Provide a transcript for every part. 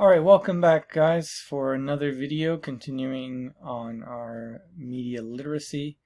Alright, welcome back guys for another video continuing on our media literacy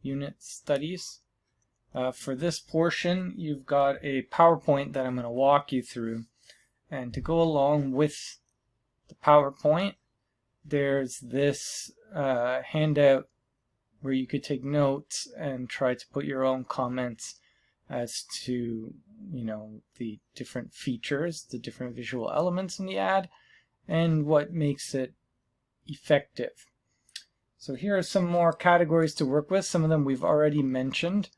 unit studies. For this portion you've got a PowerPoint that I'm going to walk you through, and to go along with the PowerPoint there's this handout where you could take notes and try to put your own comments as to the different features, the different visual elements in the ad, and what makes it effective. So here are some more categories to work with. Some of them we've already mentioned,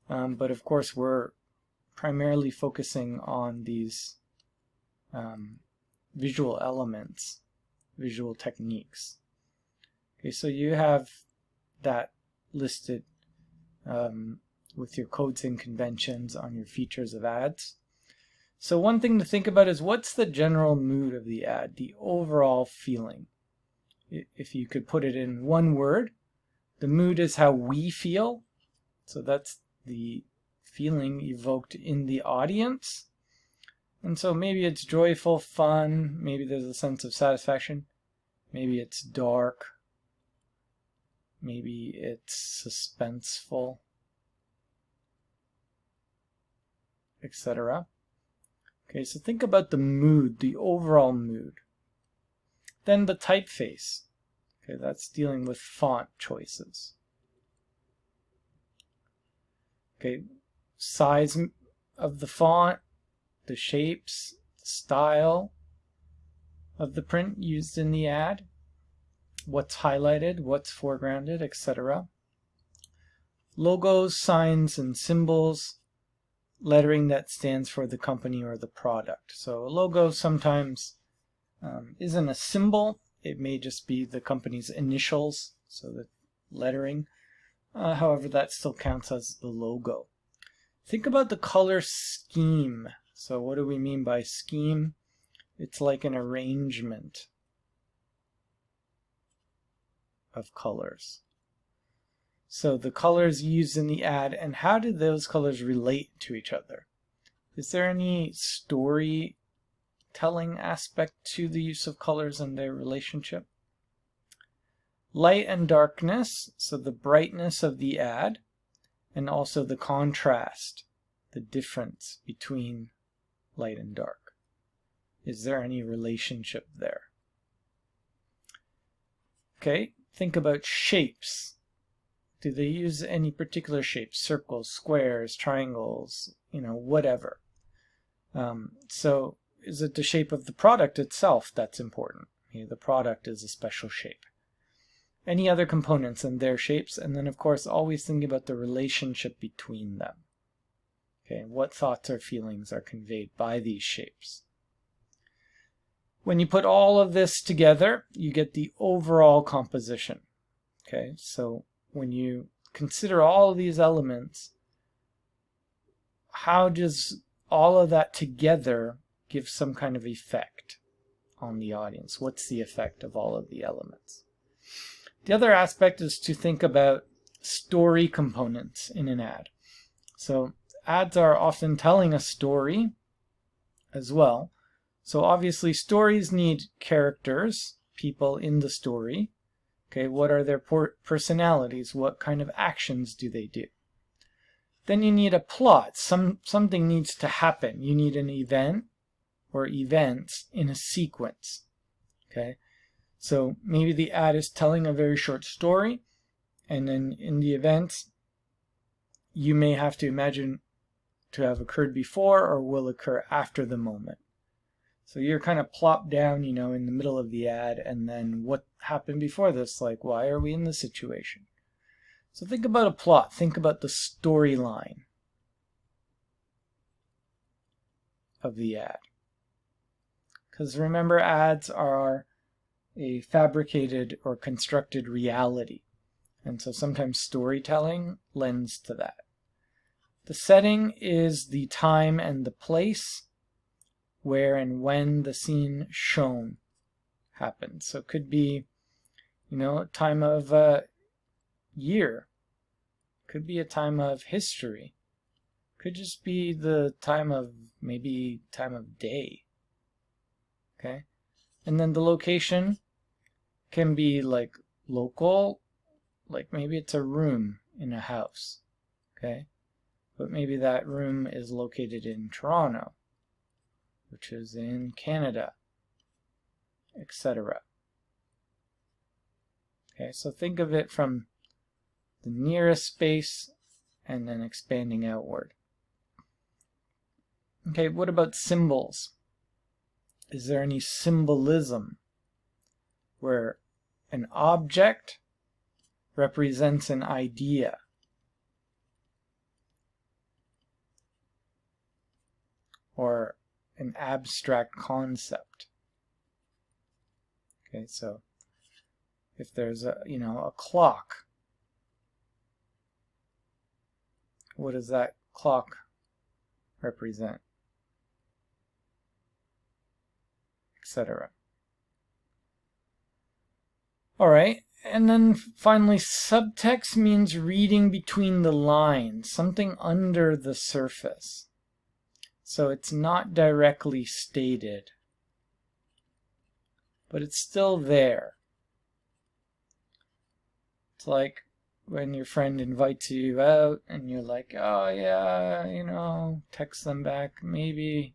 but of course we're primarily focusing on these visual elements, visual techniques. Okay, so you have that listed with your codes and conventions on your features of ads. So one thing to think about is, what's the general mood of the ad, the overall feeling? If you could put it in one word, the mood is how we feel. So that's the feeling evoked in the audience. And so maybe it's joyful, fun, maybe there's a sense of satisfaction, maybe it's dark, maybe it's suspenseful, etc. Okay, so think about the mood, the overall mood. Then the typeface. Okay, that's dealing with font choices. Okay, size of the font, the shapes, the style of the print used in the ad, what's highlighted, what's foregrounded, etc. Logos, signs, and symbols, lettering that stands for the company or the product. So a logo sometimes isn't a symbol, it may just be the company's initials, so the lettering. However, that still counts as the logo. Think about the color scheme. So what do we mean by scheme? It's like an arrangement of colors. So the colors used in the ad, and how do those colors relate to each other? Is there any storytelling aspect to the use of colors and their relationship? Light and darkness, so the brightness of the ad, and also the contrast, the difference between light and dark. Is there any relationship there? Okay, think about shapes. Do they use any particular shapes? Circles, squares, triangles, whatever. So is it the shape of the product itself that's important? The product is a special shape. Any other components and their shapes, and then of course always thinking about the relationship between them. Okay, what thoughts or feelings are conveyed by these shapes? When you put all of this together, you get the overall composition. Okay, so when you consider all of these elements, how does all of that together give some kind of effect on the audience? What's the effect of all of the elements? The other aspect is to think about story components in an ad. So ads are often telling a story as well. So obviously stories need characters, people in the story. Okay, what are their personalities? What kind of actions do they do? Then you need a plot. Something needs to happen. You need an event or events in a sequence. Okay, so maybe the ad is telling a very short story, and then in the events you may have to imagine to have occurred before or will occur after the moment. So you're kind of plopped down, in the middle of the ad, and then what happened before this? Like, why are we in this situation? So think about a plot. Think about the storyline of the ad. Because remember, ads are a fabricated or constructed reality. And so sometimes storytelling lends to that. The setting is the time and the place where and when the scene shown happens. So it could be, a time of year. Could be a time of history. Could just be the time of, maybe time of day. Okay? And then the location can be like local, like maybe it's a room in a house, okay? But maybe that room is located in Toronto, which is in Canada, etc. Okay, so think of it from the nearest space and then expanding outward. Okay, what about symbols? Is there any symbolism where an object represents an idea? Or an abstract concept? Okay, so if there's a clock, what does that clock represent? Etc. All right, and then finally, subtext means reading between the lines, something under the surface. So it's not directly stated, but it's still there. It's like when your friend invites you out and you're like, oh yeah, text them back, maybe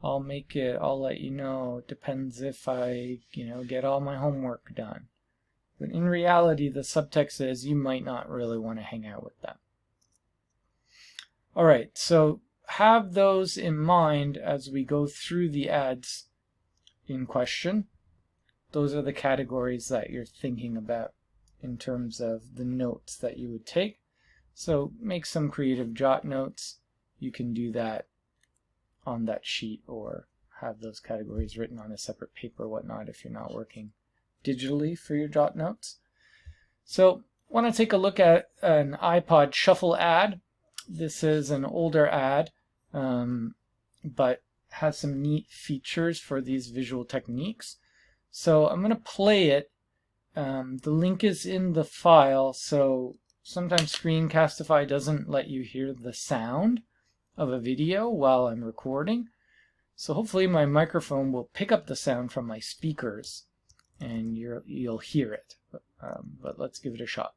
I'll make it, I'll let you know, it depends if I, get all my homework done. But in reality, the subtext is you might not really want to hang out with them. All right, so have those in mind as we go through the ads in question. Those are the categories that you're thinking about in terms of the notes that you would take. So make some creative jot notes. You can do that on that sheet or have those categories written on a separate paper or whatnot if you're not working digitally for your jot notes. So I want to take a look at an Ipod Shuffle ad. This is an older ad, but has some neat features for these visual techniques. So I'm going to play it. The link is in the file, so sometimes Screencastify doesn't let you hear the sound of a video while I'm recording. So hopefully my microphone will pick up the sound from my speakers and you'll hear it. But let's give it a shot.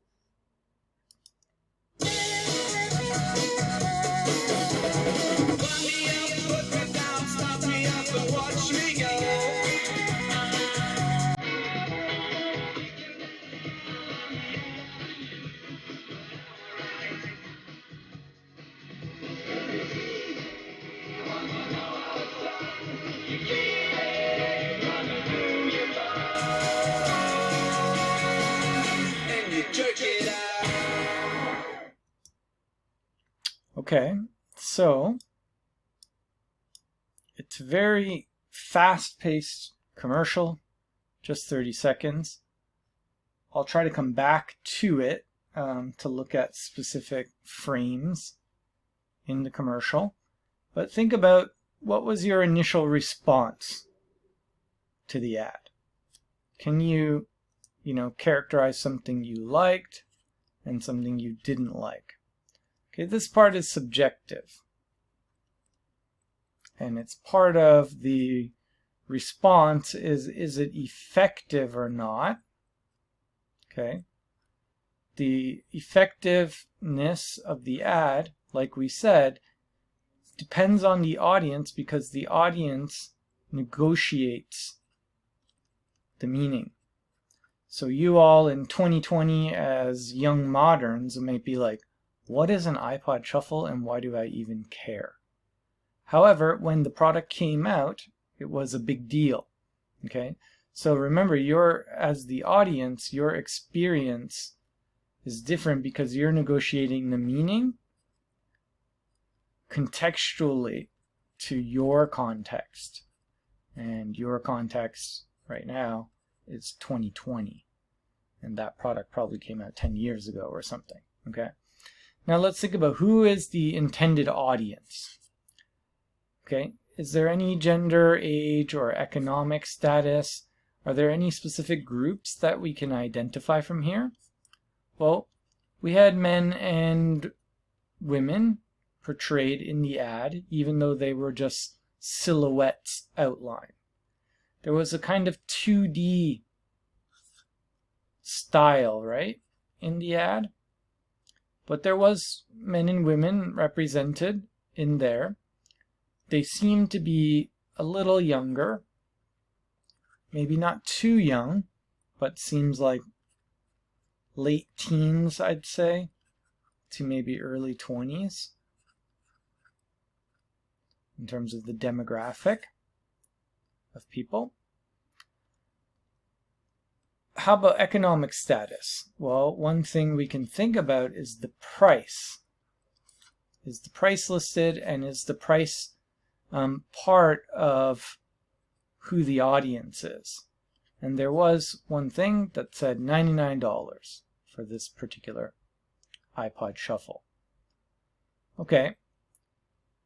Okay, so it's a very fast-paced commercial, just 30 seconds. I'll try to come back to it to look at specific frames in the commercial. But think about, what was your initial response to the ad? Can you, characterize something you liked and something you didn't like? Okay, this part is subjective. And it's part of the response is it effective or not? Okay. The effectiveness of the ad, like we said, depends on the audience because the audience negotiates the meaning. So you all in 2020 as young moderns might be like, what is an Ipod Shuffle and why do I even care? However, when the product came out, it was a big deal. Okay? So remember, as the audience, your experience is different because you're negotiating the meaning contextually to your context. And your context right now is 2020. And that product probably came out 10 years ago or something. Okay? Now let's think about who is the intended audience. Okay, is there any gender, age, or economic status? Are there any specific groups that we can identify from here? Well, we had men and women portrayed in the ad, even though they were just silhouettes outlined. there was a kind of 2D style, right, in the ad. But there was men and women represented in there. They seemed to be a little younger, maybe not too young, but seems like late teens, I'd say, to maybe early 20s in terms of the demographic of people. How about economic status? Well, one thing we can think about is the price. Is the price listed, and is the price part of who the audience is? And there was one thing that said $99 for this particular Ipod Shuffle. Okay.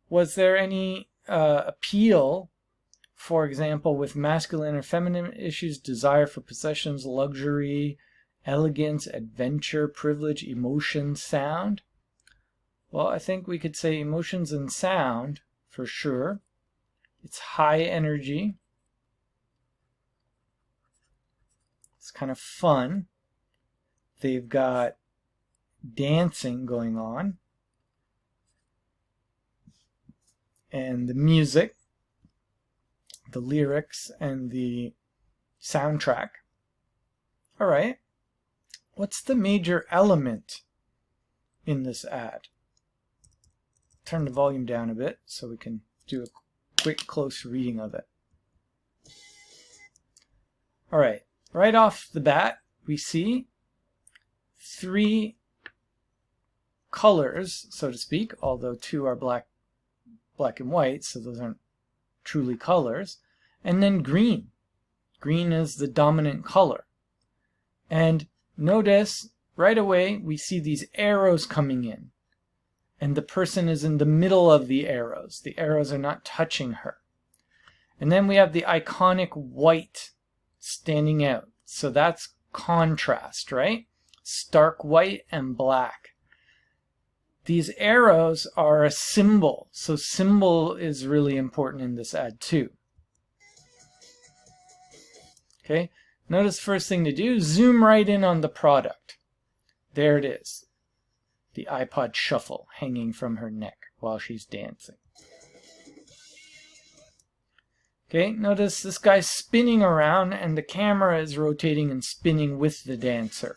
Was there any appeal, for example, with masculine or feminine issues, desire for possessions, luxury, elegance, adventure, privilege, emotion, sound? Well, I think we could say emotions and sound for sure. It's high energy. It's kind of fun. They've got dancing going on. And the music, the lyrics, and the soundtrack. All right. What's the major element in this ad? Turn the volume down a bit so we can do a quick close reading of it. All right. Right off the bat, we see 3 colors, so to speak, although 2 are black and white, so those aren't truly colors. And then green. Green is the dominant color. And notice right away we see these arrows coming in. And the person is in the middle of the arrows. The arrows are not touching her. And then we have the iconic white standing out. So that's contrast, right? Stark white and black. These arrows are a symbol. So symbol is really important in this ad too. Okay, notice first thing to do, zoom right in on the product. There it is. The Ipod Shuffle hanging from her neck while she's dancing. Okay, notice this guy's spinning around and the camera is rotating and spinning with the dancer.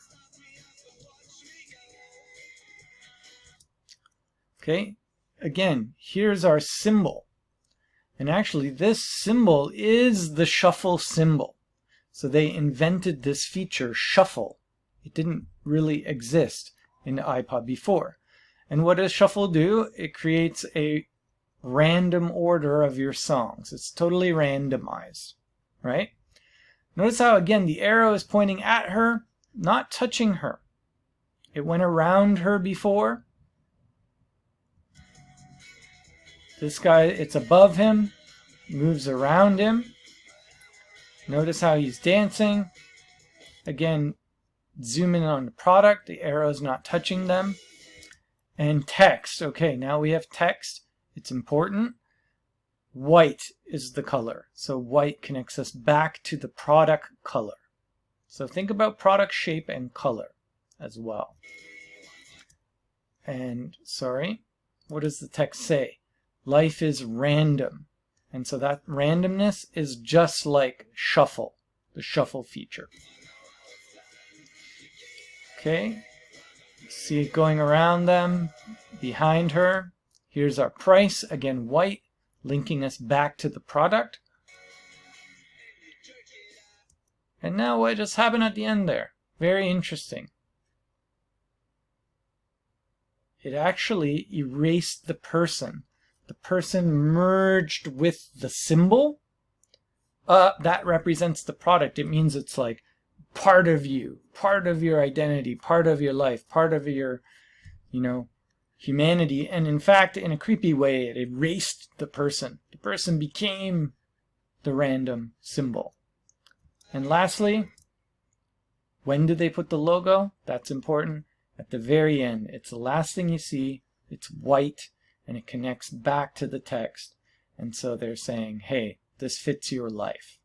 Okay, again, here's our symbol. And actually this symbol is the shuffle symbol. So they invented this feature, shuffle. It didn't really exist in the iPod before. And what does shuffle do? It creates a random order of your songs. It's totally randomized, right? Notice how, again, the arrow is pointing at her, not touching her. It went around her before. This guy, it's above him, moves around him. Notice how he's dancing. Again, zoom in on the product. The arrow's not touching them. And text. Okay, now we have text. It's important. White is the color. So white connects us back to the product color. So think about product shape and color as well. And, sorry, what does the text say? Life is random. And so that randomness is just like shuffle, the shuffle feature. Okay, see it going around them, behind her. Here's our price, again white, linking us back to the product. And now what just happened at the end there? Very interesting. It actually erased the person. The person merged with the symbol. That represents the product. It means it's like part of you, part of your identity, part of your life, part of your, humanity. And in fact, in a creepy way, it erased the person. The person became the random symbol. And lastly, when do they put the logo? That's important. At the very end. It's the last thing you see. It's white. And it connects back to the text. And so they're saying, hey, this fits your life.